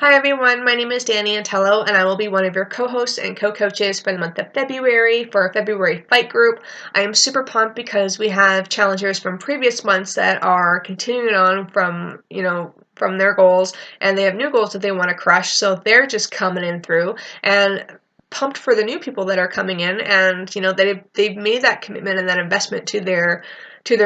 Hi everyone, my name is Danny Antello and I will be one of your co-hosts and co-coaches for the month of February for our February fight group. I am super pumped because we have challengers from previous months that are continuing on from their goals, and they have new goals that they want to crush, so they're just coming in through, and pumped for the new people that are coming in, and they've made that commitment and that investment to their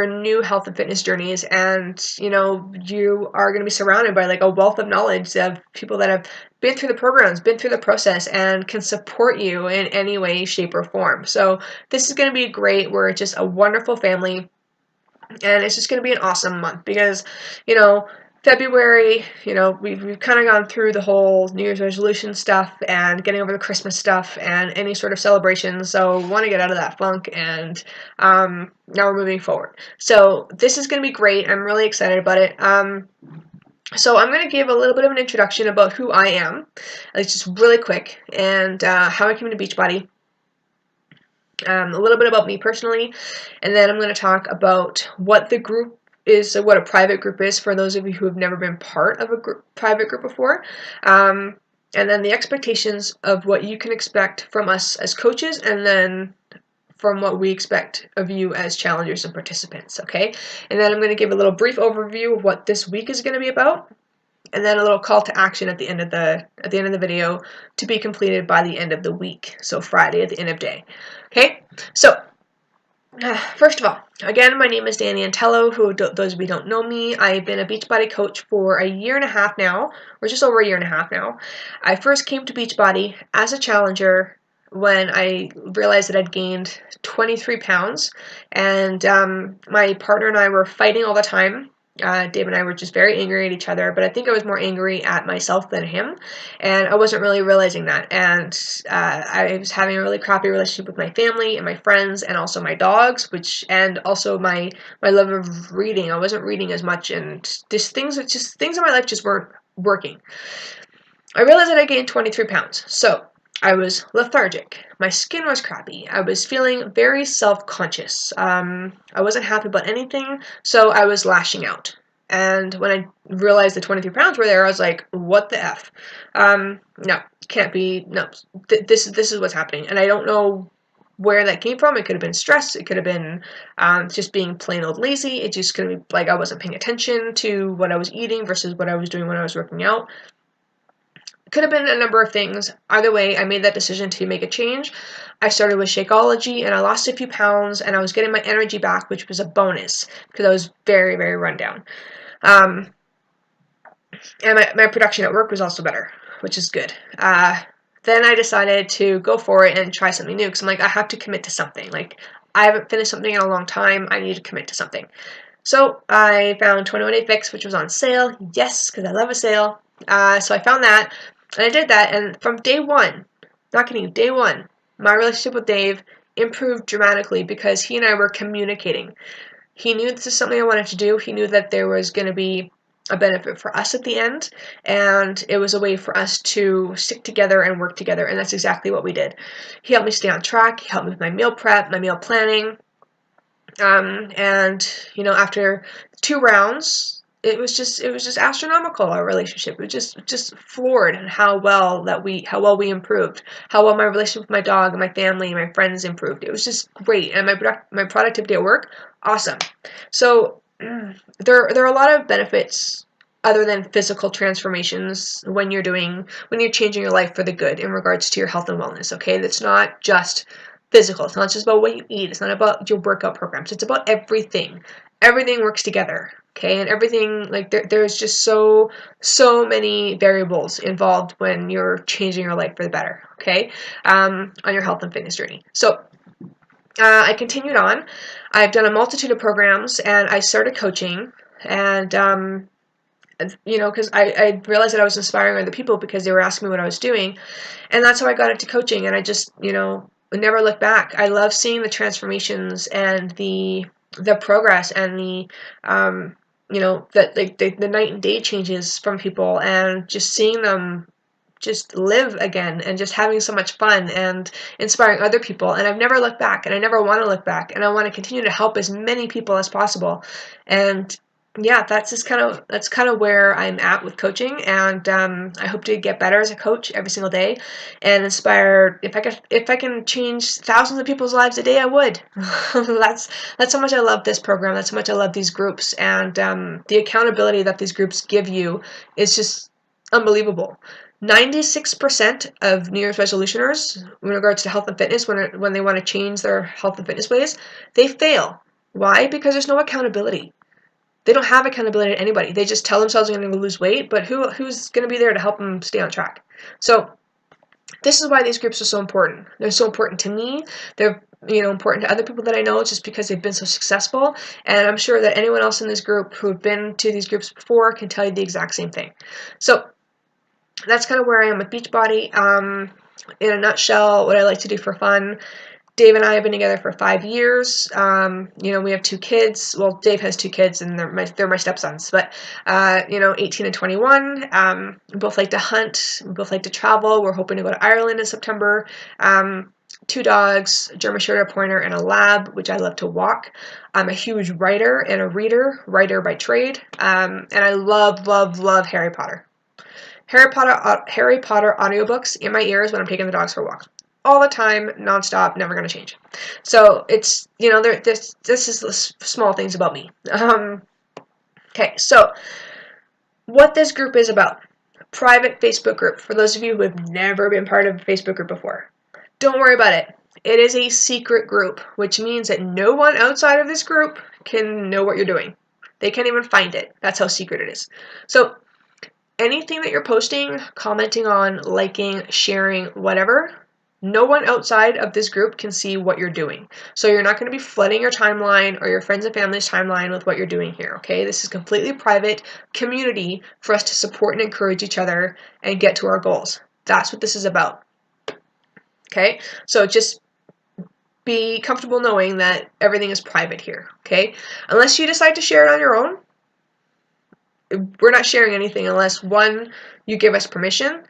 new health and fitness journeys, and you are going to be surrounded by like a wealth of knowledge of people that have been through the programs, been through the process, and can support you in any way, shape, or form. So this is going to be great. We're just a wonderful family, and it's just going to be an awesome month because February, we've kind of gone through the whole New Year's resolution stuff and getting over the Christmas stuff and any sort of celebration. So we want to get out of that funk, and now we're moving forward. So this is going to be great. I'm really excited about it. So I'm going to give a little bit of an introduction about who I am, like just really quick, and how I came into Beachbody. A little bit about me personally, and then I'm going to talk about what the group is, what a private group is for those of you who have never been part of a private group before, and then the expectations of what you can expect from us as coaches, and then from what we expect of you as challengers and participants, okay? And then I'm going to give a little brief overview of what this week is going to be about, and then a little call to action at the end of the video to be completed by the end of the week, so Friday at the end of day. Okay, so first of all, again, my name is Danny Antello. Those of you who don't know me, I've been a Beachbody coach for a year and a half now, or just over a year and a half now. I first came to Beachbody as a challenger when I realized that I'd gained 23 pounds, and my partner and I were fighting all the time. Dave and I were just very angry at each other, but I think I was more angry at myself than him, and I wasn't really realizing that. And I was having a really crappy relationship with my family and my friends, and also my dogs, and also my love of reading. I wasn't reading as much, and things in my life just weren't working. I realized that I gained 23 pounds, so I was lethargic. My skin was crappy. I was feeling very self-conscious. I wasn't happy about anything, so I was lashing out. And when I realized the 23 pounds were there, I was like, what the F? No, can't be, no, this is what's happening. And I don't know where that came from. It could have been stress. It could have been just being plain old lazy. It just could have been like I wasn't paying attention to what I was eating versus what I was doing when I was working out. Could have been a number of things. Either way, I made that decision to make a change. I started with Shakeology, and I lost a few pounds, and I was getting my energy back, which was a bonus because I was very, very run down. And my production at work was also better, which is good. Then I decided to go for it and try something new because I'm like, I have to commit to something. Like, I haven't finished something in a long time. I need to commit to something. So I found 21 Day Fix, which was on sale. Yes, because I love a sale. So I found that, and I did that, and from day one, not kidding you, day one, my relationship with Dave improved dramatically because he and I were communicating. He knew this is something I wanted to do. He knew that there was going to be a benefit for us at the end, and it was a way for us to stick together and work together, and that's exactly what we did. He helped me stay on track. He helped me with my meal prep, my meal planning, and after 2 rounds, it was just astronomical. Our relationship, it was just floored, and how well we improved, how well my relationship with my dog and my family and my friends improved. It was just great, and my productivity at work, awesome. So there are a lot of benefits other than physical transformations when you're changing your life for the good in regards to your health and wellness. Okay, that's not just physical. It's not just about what you eat. It's not about your workout programs. It's about everything. Everything works together. Okay, and everything, like there's just so many variables involved when you're changing your life for the better. Okay, on your health and fitness journey. So I continued on. I've done a multitude of programs, and I started coaching, and because I realized that I was inspiring other people because they were asking me what I was doing, and that's how I got into coaching. And I just never look back. I love seeing the transformations and the progress and the the night and day changes from people, and just seeing them just live again and just having so much fun and inspiring other people. And I've never looked back, and I never want to look back, and I want to continue to help as many people as possible. And yeah, that's kind of where I'm at with coaching, and I hope to get better as a coach every single day, and inspire. If I can change thousands of people's lives a day, I would. That's how much I love this program. That's how much I love these groups, and the accountability that these groups give you is just unbelievable. 96% of New Year's resolutioners, in regards to health and fitness, when they want to change their health and fitness ways, they fail. Why? Because there's no accountability. They don't have accountability to anybody. They just tell themselves they're going to lose weight, but who's going to be there to help them stay on track? So this is why these groups are so important. They're so important to me. They're important to other people that I know just because they've been so successful. And I'm sure that anyone else in this group who have been to these groups before can tell you the exact same thing. So that's kind of where I am with Beachbody. In a nutshell, what I like to do for fun. Dave and I have been together for 5 years. We have 2 kids. Well, Dave has 2 kids, and they're my stepsons. But 18 and 21. We both like to hunt. We both like to travel. We're hoping to go to Ireland in September. 2 dogs, a German Shepherd, a Pointer, and a Lab, which I love to walk. I'm a huge writer and a reader, writer by trade, and I love, love, love Harry Potter. Harry Potter audiobooks in my ears when I'm taking the dogs for a walk. All the time, nonstop, never going to change. So it's, this is the small things about me. Okay, so what this group is about. Private Facebook group for those of you who have never been part of a Facebook group before. Don't worry about it. It is a secret group, which means that no one outside of this group can know what you're doing. They can't even find it. That's how secret it is. So anything that you're posting, commenting on, liking, sharing, whatever, no one outside of this group can see what you're doing. So you're not going to be flooding your timeline or your friends and family's timeline with what you're doing here, okay? This is completely private community for us to support and encourage each other and get to our goals. That's what this is about, okay? So just be comfortable knowing that everything is private here, okay? Unless you decide to share it on your own, we're not sharing anything unless, one, you give us permission,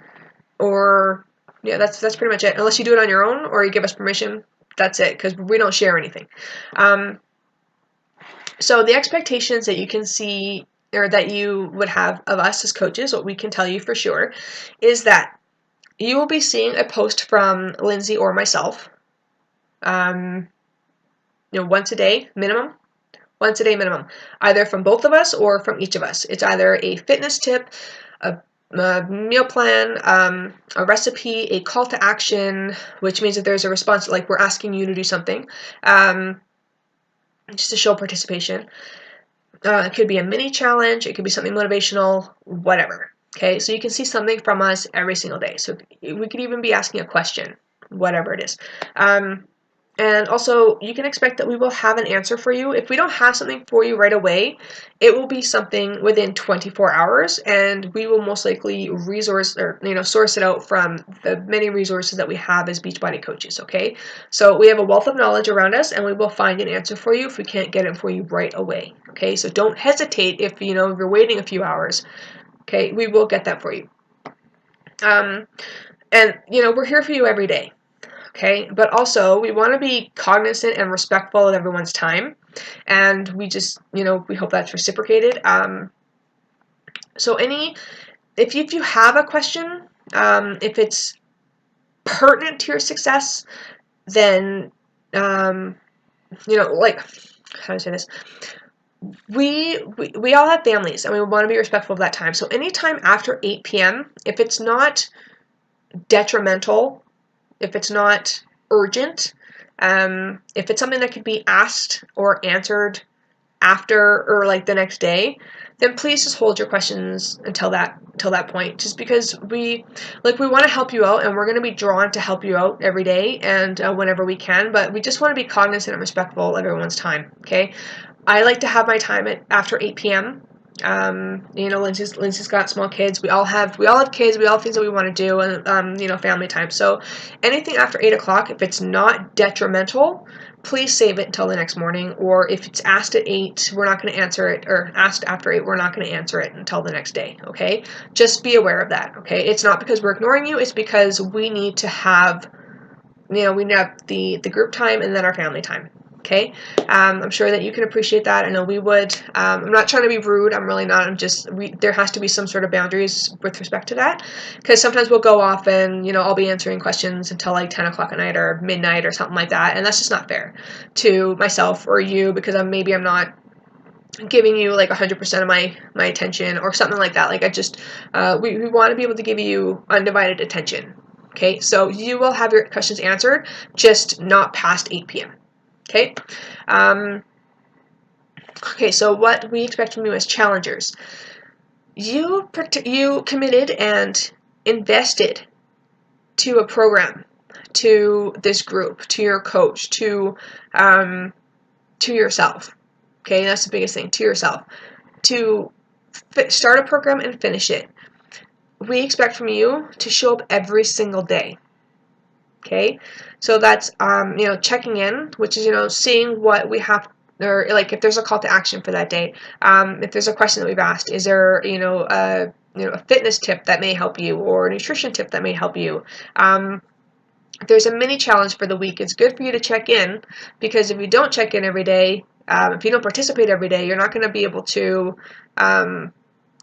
or yeah, that's pretty much it. Unless you do it on your own or you give us permission, that's it, because we don't share anything. So the expectations that you can see or that you would have of us as coaches, what we can tell you for sure, is that you will be seeing a post from Lindsay or myself, once a day minimum. Once a day minimum, either from both of us or from each of us. It's either a fitness tip, a meal plan, a recipe, a call to action, which means that there's a response, like we're asking you to do something, just to show participation. It could be a mini challenge, it could be something motivational, whatever. Okay, so you can see something from us every single day. So we could even be asking a question, whatever it is. And also, you can expect that we will have an answer for you. If we don't have something for you right away, it will be something within 24 hours, and we will most likely source it out from the many resources that we have as Beachbody coaches, okay? So we have a wealth of knowledge around us, and we will find an answer for you if we can't get it for you right away, okay? So don't hesitate if, you're waiting a few hours, okay? We will get that for you. And, we're here for you every day. Okay, but also we want to be cognizant and respectful of everyone's time, and we just, we hope that's reciprocated. So if you have a question, if it's pertinent to your success, then, like, how do I say this? We all have families, and we want to be respectful of that time. So anytime after 8 p.m., if it's not detrimental, if it's not urgent, if it's something that could be asked or answered after or like the next day, then please just hold your questions until that point. Just because we want to help you out, and we're going to be drawn to help you out every day and whenever we can, but we just want to be cognizant and respectful of everyone's time. Okay, I like to have my time after 8 p.m. Lindsay's got small kids. We all have kids. We all have things that we want to do, and family time. So anything after 8 o'clock, if it's not detrimental, please save it until the next morning. Or if it's asked at 8, we're not going to answer it, or asked after 8, we're not going to answer it until the next day. Okay, just be aware of that. Okay, it's not because we're ignoring you. It's because we need to have, we have the group time and then our family time. Okay, I'm sure that you can appreciate that. I know we would. I'm not trying to be rude. I'm really not. I'm just, there has to be some sort of boundaries with respect to that, because sometimes we'll go off and, I'll be answering questions until like 10 o'clock at night or midnight or something like that, and that's just not fair to myself or you, because maybe I'm not giving you like 100% of my attention or something like that. Like, I just, we want to be able to give you undivided attention. Okay, so you will have your questions answered, just not past 8 p.m. Okay. Okay, so what we expect from you as challengers. You committed and invested to a program, to this group, to your coach, to yourself. Okay, that's the biggest thing, to yourself. To start a program and finish it. We expect from you to show up every single day. Okay, so that's checking in, which is seeing what we have, or like if there's a call to action for that day. If there's a question that we've asked, is there a fitness tip that may help you, or a nutrition tip that may help you. If there's a mini challenge for the week, it's good for you to check in, because if you don't check in every day, if you don't participate every day, you're not going to be able to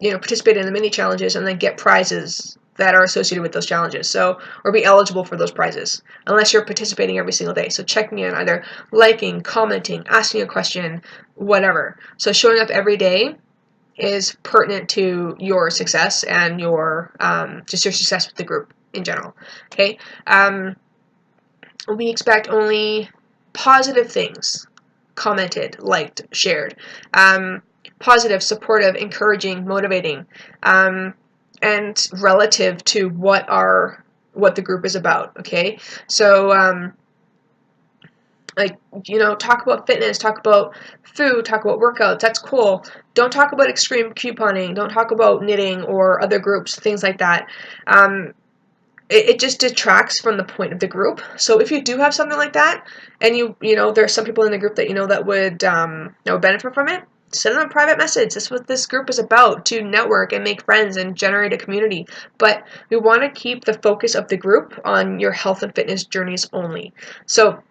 participate in the mini challenges and then get prizes that are associated with those challenges, or be eligible for those prizes, unless you're participating every single day. So checking in, either liking, commenting, asking a question, whatever. So showing up every day is pertinent to your success and your just your success with the group in general. Okay, we expect only positive things commented, liked, shared. Positive, supportive, encouraging, motivating, and relative to what the group is about. Okay, so talk about fitness, talk about food, talk about workouts. That's cool. Don't talk about extreme couponing. Don't talk about knitting or other groups, things like that. It just detracts from the point of the group. So if you do have something like that, and there's some people in the group that that would benefit from it, send them a private message. This is what this group is about, to network and make friends and generate a community. But we want to keep the focus of the group on your health and fitness journeys only. So,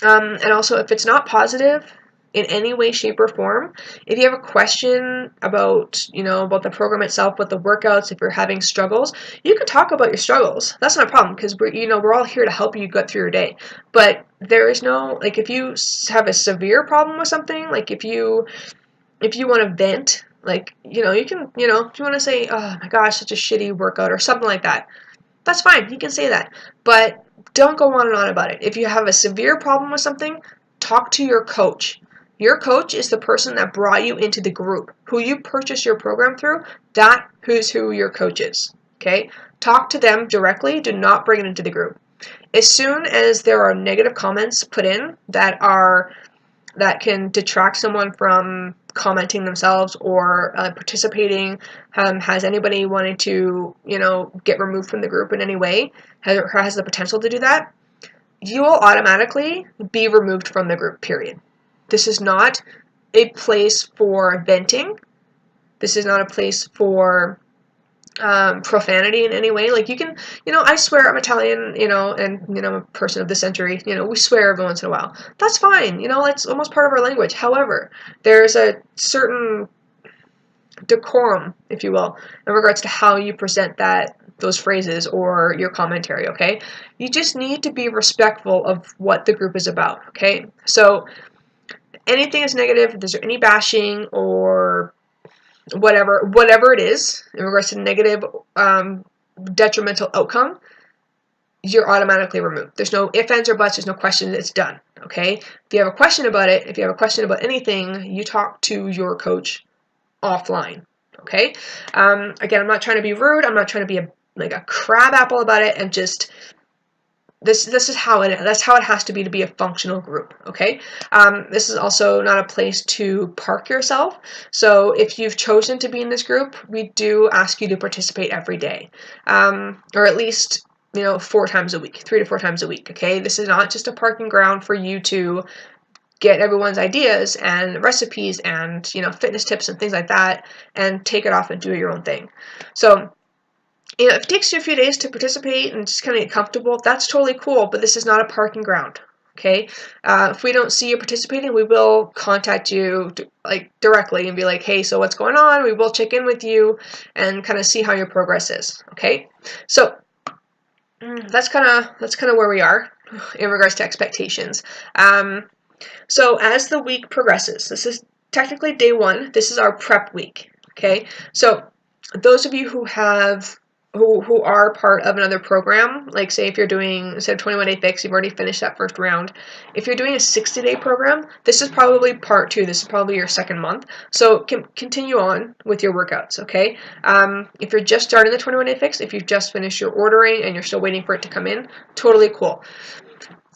and also, if it's not positive in any way, shape, or form, if you have a question about, about the program itself, with the workouts, if you're having struggles, you can talk about your struggles. That's not a problem, because we're all here to help you get through your day. But there is no, like, if you have a severe problem with something, like if you want to vent, like, you can, if you want to say, oh my gosh, such a shitty workout or something like that, that's fine. You can say that. But don't go on and on about it. If you have a severe problem with something, talk to your coach. Your coach is the person that brought you into the group, who you purchased your program through. That who's who your coach is. Okay? Talk to them directly. Do not bring it into the group. As soon as there are negative comments put in that can detract someone from commenting themselves or participating, has anybody wanted to get removed from the group in any way, has the potential to do that, you will automatically be removed from the group, period. This is not a place for venting. This is not a place for profanity in any way. Like, you can, I swear, I'm Italian, and, I'm a person of the century, we swear every once in a while. That's fine, it's almost part of our language. However, there's a certain decorum, if you will, in regards to how you present those phrases or your commentary, okay? You just need to be respectful of what the group is about, okay? So, anything is negative, if there's any bashing or whatever it is in regards to negative, detrimental outcome, you're automatically removed. There's no ifs, ands, or buts. There's no question. It's done. Okay? If you have a question about it, if you have a question about anything, you talk to your coach offline. Okay? Again, I'm not trying to be rude. I'm not trying to be a crab apple about it, and just this is how that's how it has to be a functional group. Okay, this is also not a place to park yourself. So if you've chosen to be in this group, we do ask you to participate every day, or at least 4 times a week, 3 to 4 times a week. Okay, this is not just a parking ground for you to get everyone's ideas and recipes and fitness tips and things like that, and take it off and do your own thing. So, if it takes you a few days to participate and just kind of get comfortable, that's totally cool, but this is not a parking ground. Okay, if we don't see you participating, we will contact you directly and be like, hey, so what's going on? We will check in with you and kind of see how your progress is. Okay, so that's kind of where we are in regards to expectations. So as the week progresses, this is technically day 1. This is our prep week. Okay, so those of you who are part of another program, like say if you're doing, instead of 21 Day Fix, you've already finished that first round. If you're doing a 60-day program, this is probably part 2. This is probably your second month. So continue on with your workouts, okay? If you're just starting the 21 Day Fix, if you've just finished your ordering and you're still waiting for it to come in, totally cool.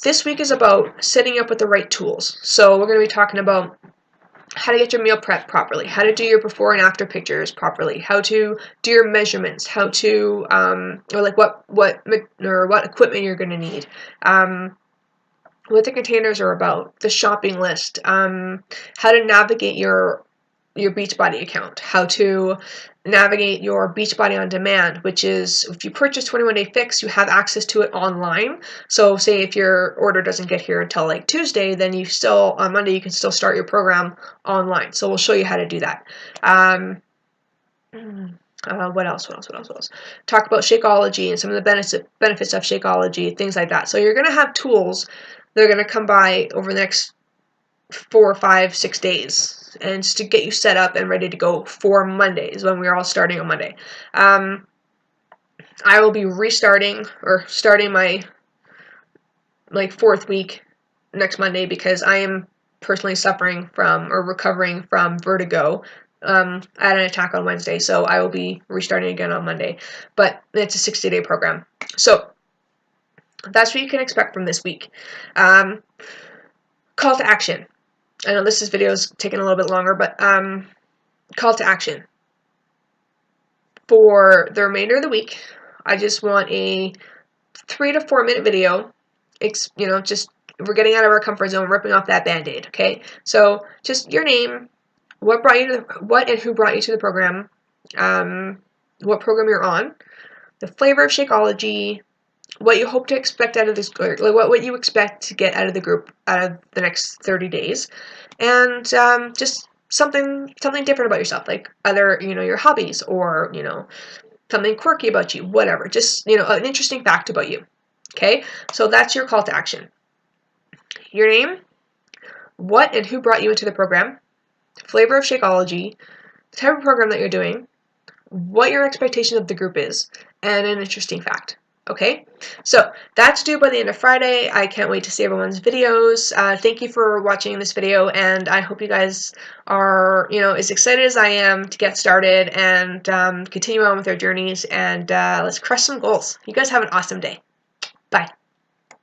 This week is about setting up with the right tools. So we're going to be talking about how to get your meal prep properly, how to do your before and after pictures properly, how to do your measurements, how to or like what equipment you're going to need, what the containers are about, the shopping list, how to navigate your Beachbody account, how to navigate your Beachbody on demand, which is if you purchase 21 Day Fix, you have access to it online. So say if your order doesn't get here until like Tuesday, then you still, on Monday, you can still start your program online. So we'll show you how to do that. What else? Talk about Shakeology and some of the benefits of Shakeology, things like that. So you're going to have tools that are going to come by over the next 4, 5, 6 days, and just to get you set up and ready to go for Mondays when we're all starting on Monday. I will be starting my 4th week next Monday because I am personally suffering from or recovering from vertigo. I had an attack on Wednesday, so I will be restarting again on Monday. But it's a 60-day program. So that's what you can expect from this week. Call to action. I know this video is taking a little bit longer, but call to action. For the remainder of the week, I just want a 3 to 4 minute video. Just we're getting out of our comfort zone, ripping off that Band-Aid, okay? So just your name, what and who brought you to the program, what program you're on, the flavor of Shakeology, what you hope to expect out of this, like what you expect to get out of the group out of the next 30 days, and just something different about yourself, like other your hobbies, or something quirky about you, whatever, just an interesting fact about you. Okay, so that's your call to action. Your name, what and who brought you into the program, flavor of Shakeology, the type of program that you're doing, what your expectation of the group is, and an interesting fact. Okay, so that's due by the end of Friday. I can't wait to see everyone's videos. Thank you for watching this video, and I hope you guys are, as excited as I am to get started and continue on with our journeys, and let's crush some goals. You guys have an awesome day. Bye.